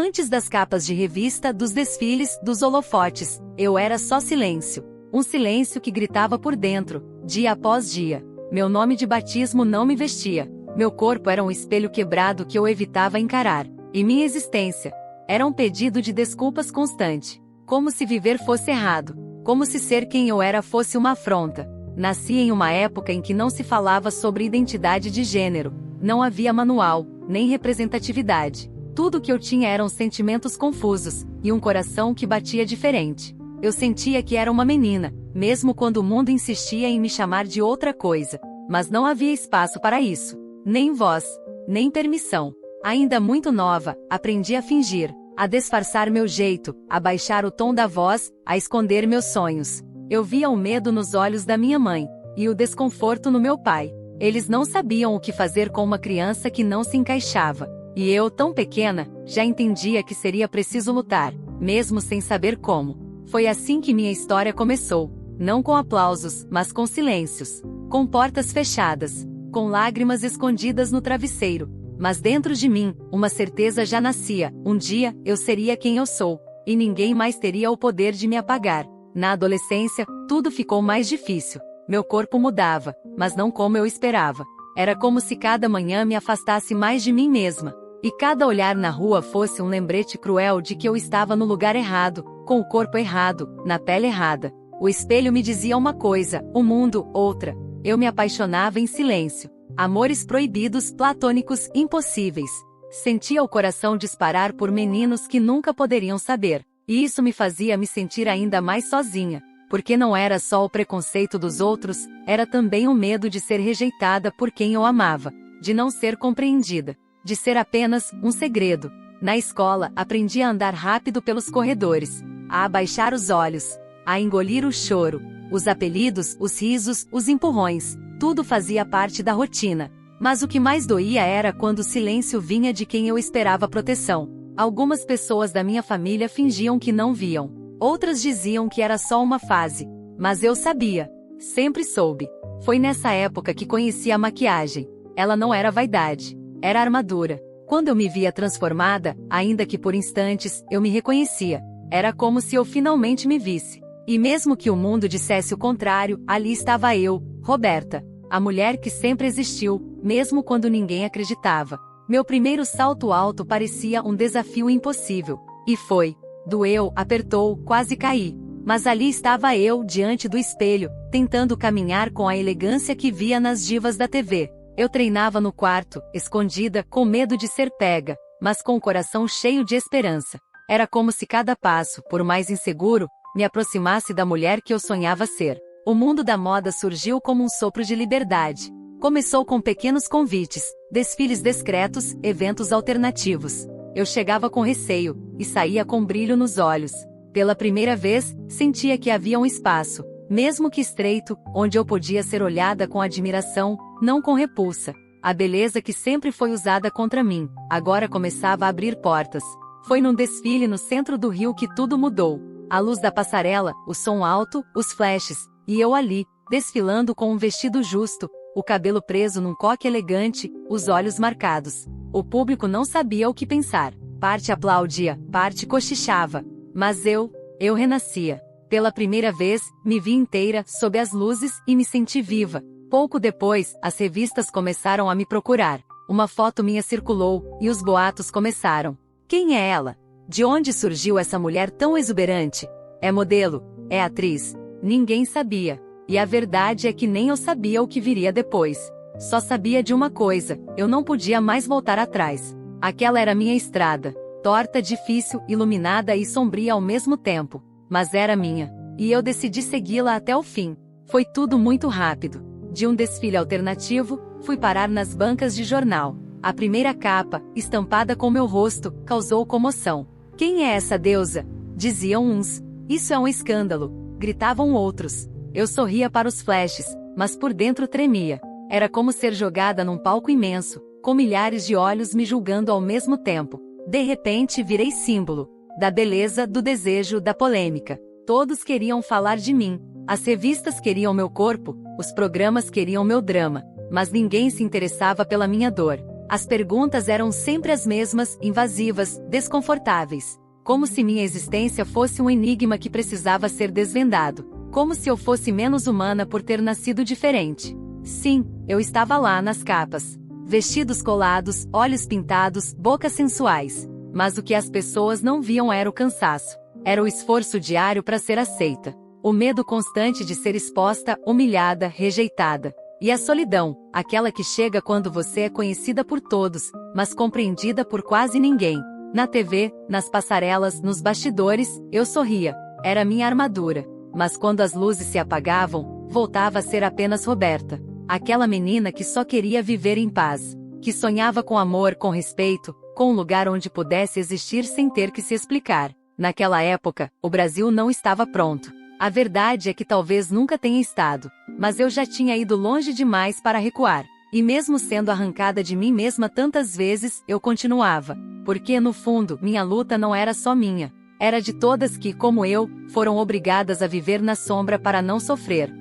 Antes das capas de revista, dos desfiles, dos holofotes, eu era só silêncio. Um silêncio que gritava por dentro, dia após dia. Meu nome de batismo não me vestia. Meu corpo era um espelho quebrado que eu evitava encarar. E minha existência era um pedido de desculpas constante. Como se viver fosse errado. Como se ser quem eu era fosse uma afronta. Nasci em uma época em que não se falava sobre identidade de gênero. Não havia manual, nem representatividade. Tudo que eu tinha eram sentimentos confusos, e um coração que batia diferente. Eu sentia que era uma menina, mesmo quando o mundo insistia em me chamar de outra coisa. Mas não havia espaço para isso. Nem voz, nem permissão. Ainda muito nova, aprendi a fingir, a disfarçar meu jeito, a baixar o tom da voz, a esconder meus sonhos. Eu via o medo nos olhos da minha mãe, e o desconforto no meu pai. Eles não sabiam o que fazer com uma criança que não se encaixava. E eu, tão pequena, já entendia que seria preciso lutar, mesmo sem saber como. Foi assim que minha história começou. Não com aplausos, mas com silêncios. Com portas fechadas. Com lágrimas escondidas no travesseiro. Mas dentro de mim, uma certeza já nascia. Um dia, eu seria quem eu sou. E ninguém mais teria o poder de me apagar. Na adolescência, tudo ficou mais difícil. Meu corpo mudava, mas não como eu esperava. Era como se cada manhã me afastasse mais de mim mesma. E cada olhar na rua fosse um lembrete cruel de que eu estava no lugar errado, com o corpo errado, na pele errada. O espelho me dizia uma coisa, o mundo, outra. Eu me apaixonava em silêncio. Amores proibidos, platônicos, impossíveis. Sentia o coração disparar por meninos que nunca poderiam saber. E isso me fazia me sentir ainda mais sozinha. Porque não era só o preconceito dos outros, era também o medo de ser rejeitada por quem eu amava. De não ser compreendida. De ser apenas um segredo. Na escola, aprendi a andar rápido pelos corredores, a abaixar os olhos, a engolir o choro, os apelidos, os risos, os empurrões, tudo fazia parte da rotina. Mas o que mais doía era quando o silêncio vinha de quem eu esperava proteção. Algumas pessoas da minha família fingiam que não viam. Outras diziam que era só uma fase. Mas eu sabia. Sempre soube. Foi nessa época que conheci a maquiagem. Ela não era vaidade. Era armadura. Quando eu me via transformada, ainda que por instantes, eu me reconhecia. Era como se eu finalmente me visse. E mesmo que o mundo dissesse o contrário, ali estava eu, Roberta. A mulher que sempre existiu, mesmo quando ninguém acreditava. Meu primeiro salto alto parecia um desafio impossível. E foi. Doeu, apertou, quase caí. Mas ali estava eu, diante do espelho, tentando caminhar com a elegância que via nas divas da TV. Eu treinava no quarto, escondida, com medo de ser pega, mas com o coração cheio de esperança. Era como se cada passo, por mais inseguro, me aproximasse da mulher que eu sonhava ser. O mundo da moda surgiu como um sopro de liberdade. Começou com pequenos convites, desfiles discretos, eventos alternativos. Eu chegava com receio, e saía com brilho nos olhos. Pela primeira vez, sentia que havia um espaço, mesmo que estreito, onde eu podia ser olhada com admiração, não com repulsa. A beleza que sempre foi usada contra mim, agora começava a abrir portas. Foi num desfile no centro do Rio que tudo mudou. A luz da passarela, o som alto, os flashes, e eu ali, desfilando com um vestido justo, o cabelo preso num coque elegante, os olhos marcados. O público não sabia o que pensar. Parte aplaudia, parte cochichava. Mas eu renascia. Pela primeira vez, me vi inteira, sob as luzes, e me senti viva. Pouco depois, as revistas começaram a me procurar. Uma foto minha circulou, e os boatos começaram. Quem é ela? De onde surgiu essa mulher tão exuberante? É modelo? É atriz? Ninguém sabia. E a verdade é que nem eu sabia o que viria depois. Só sabia de uma coisa, eu não podia mais voltar atrás. Aquela era minha estrada. Torta, difícil, iluminada e sombria ao mesmo tempo. Mas era minha. E eu decidi segui-la até o fim. Foi tudo muito rápido. De um desfile alternativo, fui parar nas bancas de jornal. A primeira capa, estampada com meu rosto, causou comoção. Quem é essa deusa? Diziam uns. Isso é um escândalo. Gritavam outros. Eu sorria para os flashes, mas por dentro tremia. Era como ser jogada num palco imenso, com milhares de olhos me julgando ao mesmo tempo. De repente virei símbolo. Da beleza, do desejo, da polêmica. Todos queriam falar de mim. As revistas queriam meu corpo, os programas queriam meu drama. Mas ninguém se interessava pela minha dor. As perguntas eram sempre as mesmas, invasivas, desconfortáveis. Como se minha existência fosse um enigma que precisava ser desvendado. Como se eu fosse menos humana por ter nascido diferente. Sim, eu estava lá nas capas. Vestidos colados, olhos pintados, bocas sensuais. Mas o que as pessoas não viam era o cansaço. Era o esforço diário para ser aceita. O medo constante de ser exposta, humilhada, rejeitada. E a solidão, aquela que chega quando você é conhecida por todos, mas compreendida por quase ninguém. Na TV, nas passarelas, nos bastidores, eu sorria. Era minha armadura. Mas quando as luzes se apagavam, voltava a ser apenas Roberta. Aquela menina que só queria viver em paz. Que sonhava com amor, com respeito, com um lugar onde pudesse existir sem ter que se explicar. Naquela época, o Brasil não estava pronto. A verdade é que talvez nunca tenha estado. Mas eu já tinha ido longe demais para recuar. E mesmo sendo arrancada de mim mesma tantas vezes, eu continuava. Porque, no fundo, minha luta não era só minha. Era de todas que, como eu, foram obrigadas a viver na sombra para não sofrer.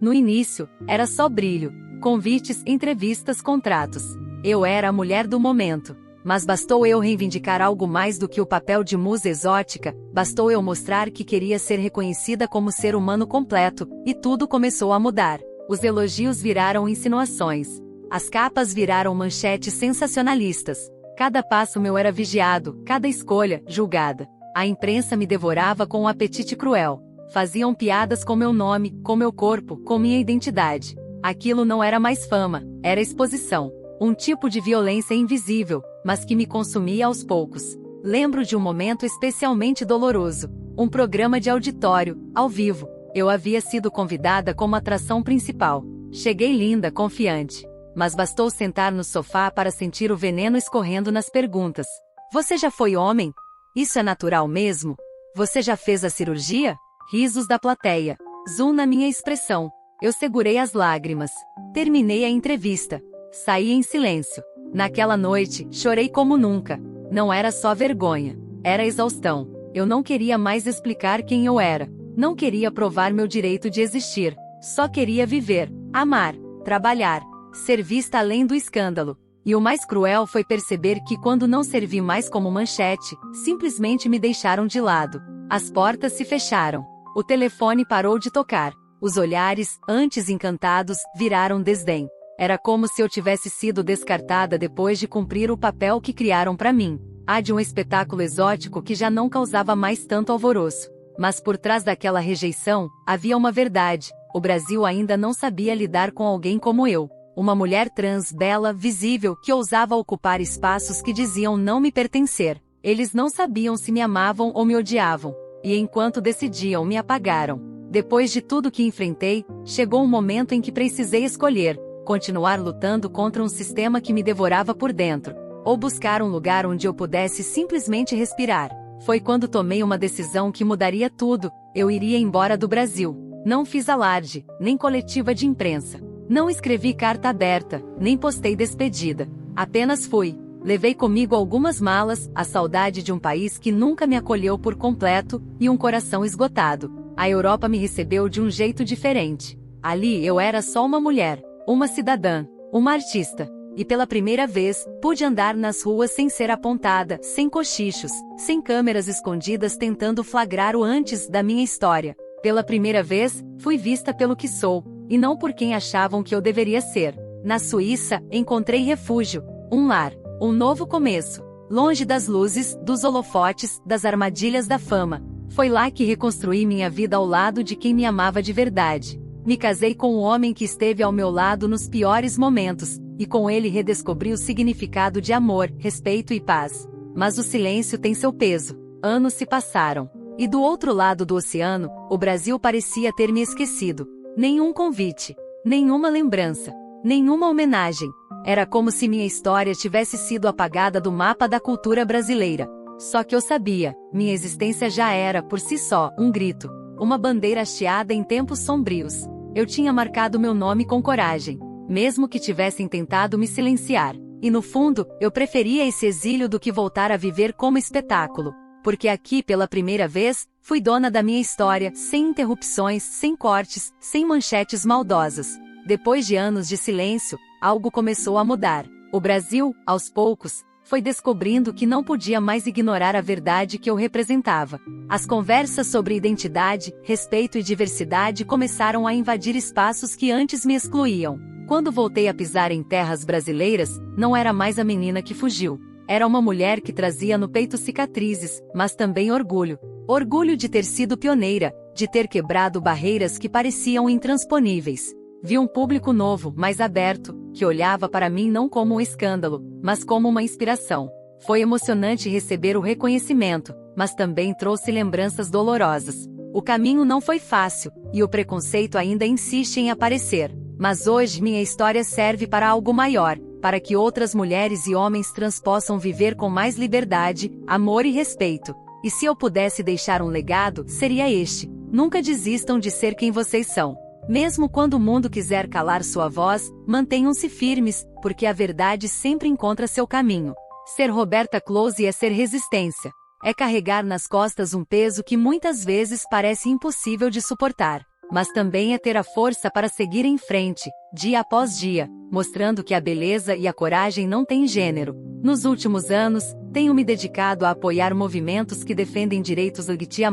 No início, era só brilho, convites, entrevistas, contratos. Eu era a mulher do momento. Mas bastou eu reivindicar algo mais do que o papel de musa exótica, bastou eu mostrar que queria ser reconhecida como ser humano completo, e tudo começou a mudar. Os elogios viraram insinuações. As capas viraram manchetes sensacionalistas. Cada passo meu era vigiado, cada escolha, julgada. A imprensa me devorava com um apetite cruel. Faziam piadas com meu nome, com meu corpo, com minha identidade. Aquilo não era mais fama, era exposição. Um tipo de violência invisível, mas que me consumia aos poucos. Lembro de um momento especialmente doloroso. Um programa de auditório, ao vivo. Eu havia sido convidada como atração principal. Cheguei linda, confiante. Mas bastou sentar no sofá para sentir o veneno escorrendo nas perguntas. Você já foi homem? Isso é natural mesmo? Você já fez a cirurgia? Risos da plateia. Zoom na minha expressão. Eu segurei as lágrimas. Terminei a entrevista. Saí em silêncio. Naquela noite, chorei como nunca. Não era só vergonha. Era exaustão. Eu não queria mais explicar quem eu era. Não queria provar meu direito de existir. Só queria viver, amar, trabalhar, ser vista além do escândalo. E o mais cruel foi perceber que quando não servi mais como manchete, simplesmente me deixaram de lado. As portas se fecharam. O telefone parou de tocar. Os olhares, antes encantados, viraram desdém. Era como se eu tivesse sido descartada depois de cumprir o papel que criaram para mim. De um espetáculo exótico que já não causava mais tanto alvoroço. Mas por trás daquela rejeição, havia uma verdade. O Brasil ainda não sabia lidar com alguém como eu. Uma mulher trans, bela, visível, que ousava ocupar espaços que diziam não me pertencer. Eles não sabiam se me amavam ou me odiavam. E enquanto decidiam, me apagaram. Depois de tudo que enfrentei, chegou um momento em que precisei escolher. Continuar lutando contra um sistema que me devorava por dentro. Ou buscar um lugar onde eu pudesse simplesmente respirar. Foi quando tomei uma decisão que mudaria tudo. Eu iria embora do Brasil. Não fiz alarde, nem coletiva de imprensa. Não escrevi carta aberta, nem postei despedida. Apenas fui. Levei comigo algumas malas, a saudade de um país que nunca me acolheu por completo, e um coração esgotado. A Europa me recebeu de um jeito diferente. Ali eu era só uma mulher. Uma cidadã, uma artista. E pela primeira vez, pude andar nas ruas sem ser apontada, sem cochichos, sem câmeras escondidas tentando flagrar o antes da minha história. Pela primeira vez, fui vista pelo que sou, e não por quem achavam que eu deveria ser. Na Suíça, encontrei refúgio, um lar, um novo começo. Longe das luzes, dos holofotes, das armadilhas da fama. Foi lá que reconstruí minha vida ao lado de quem me amava de verdade. Me casei com um homem que esteve ao meu lado nos piores momentos, e com ele redescobri o significado de amor, respeito e paz. Mas o silêncio tem seu peso. Anos se passaram. E do outro lado do oceano, o Brasil parecia ter me esquecido. Nenhum convite, nenhuma lembrança, nenhuma homenagem. Era como se minha história tivesse sido apagada do mapa da cultura brasileira. Só que eu sabia, minha existência já era, por si só, um grito. Uma bandeira hasteada em tempos sombrios. Eu tinha marcado meu nome com coragem, mesmo que tivessem tentado me silenciar. E no fundo, eu preferia esse exílio do que voltar a viver como espetáculo. Porque aqui, pela primeira vez, fui dona da minha história, sem interrupções, sem cortes, sem manchetes maldosas. Depois de anos de silêncio, algo começou a mudar. O Brasil, aos poucos, foi descobrindo que não podia mais ignorar a verdade que eu representava. As conversas sobre identidade, respeito e diversidade começaram a invadir espaços que antes me excluíam. Quando voltei a pisar em terras brasileiras, não era mais a menina que fugiu. Era uma mulher que trazia no peito cicatrizes, mas também orgulho. Orgulho de ter sido pioneira, de ter quebrado barreiras que pareciam intransponíveis. Vi um público novo, mais aberto, que olhava para mim não como um escândalo, mas como uma inspiração. Foi emocionante receber o reconhecimento, mas também trouxe lembranças dolorosas. O caminho não foi fácil, e o preconceito ainda insiste em aparecer. Mas hoje minha história serve para algo maior, para que outras mulheres e homens trans possam viver com mais liberdade, amor e respeito. E se eu pudesse deixar um legado, seria este: nunca desistam de ser quem vocês são. Mesmo quando o mundo quiser calar sua voz, mantenham-se firmes, porque a verdade sempre encontra seu caminho. Ser Roberta Close é ser resistência. É carregar nas costas um peso que muitas vezes parece impossível de suportar. Mas também é ter a força para seguir em frente, dia após dia, mostrando que a beleza e a coragem não têm gênero. Nos últimos anos, tenho me dedicado a apoiar movimentos que defendem direitos LGBTI+,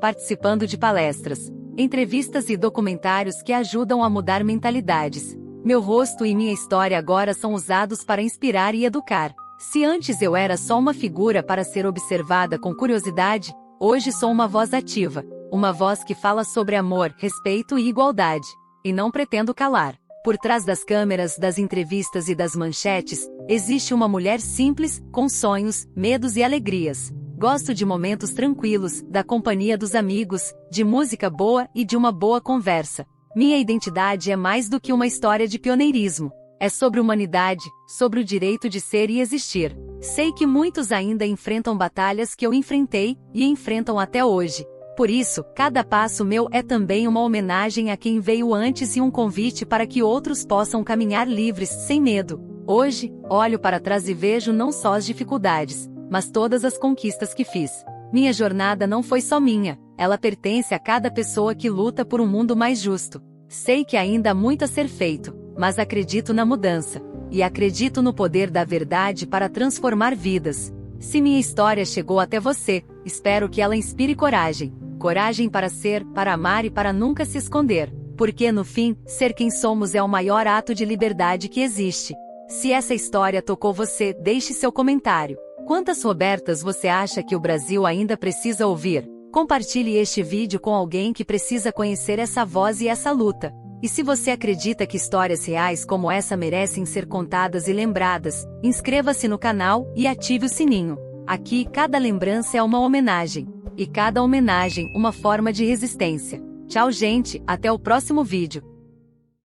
participando de palestras, entrevistas e documentários que ajudam a mudar mentalidades. Meu rosto e minha história agora são usados para inspirar e educar. Se antes eu era só uma figura para ser observada com curiosidade, hoje sou uma voz ativa. Uma voz que fala sobre amor, respeito e igualdade. E não pretendo calar. Por trás das câmeras, das entrevistas e das manchetes, existe uma mulher simples, com sonhos, medos e alegrias. Gosto de momentos tranquilos, da companhia dos amigos, de música boa e de uma boa conversa. Minha identidade é mais do que uma história de pioneirismo. É sobre humanidade, sobre o direito de ser e existir. Sei que muitos ainda enfrentam batalhas que eu enfrentei e enfrentam até hoje. Por isso, cada passo meu é também uma homenagem a quem veio antes e um convite para que outros possam caminhar livres, sem medo. Hoje, olho para trás e vejo não só as dificuldades, mas todas as conquistas que fiz. Minha jornada não foi só minha, ela pertence a cada pessoa que luta por um mundo mais justo. Sei que ainda há muito a ser feito, mas acredito na mudança. E acredito no poder da verdade para transformar vidas. Se minha história chegou até você, espero que ela inspire coragem. Coragem para ser, para amar e para nunca se esconder. Porque no fim, ser quem somos é o maior ato de liberdade que existe. Se essa história tocou você, deixe seu comentário. Quantas Robertas você acha que o Brasil ainda precisa ouvir? Compartilhe este vídeo com alguém que precisa conhecer essa voz e essa luta. E se você acredita que histórias reais como essa merecem ser contadas e lembradas, inscreva-se no canal e ative o sininho. Aqui, cada lembrança é uma homenagem. E cada homenagem, uma forma de resistência. Tchau, gente, até o próximo vídeo.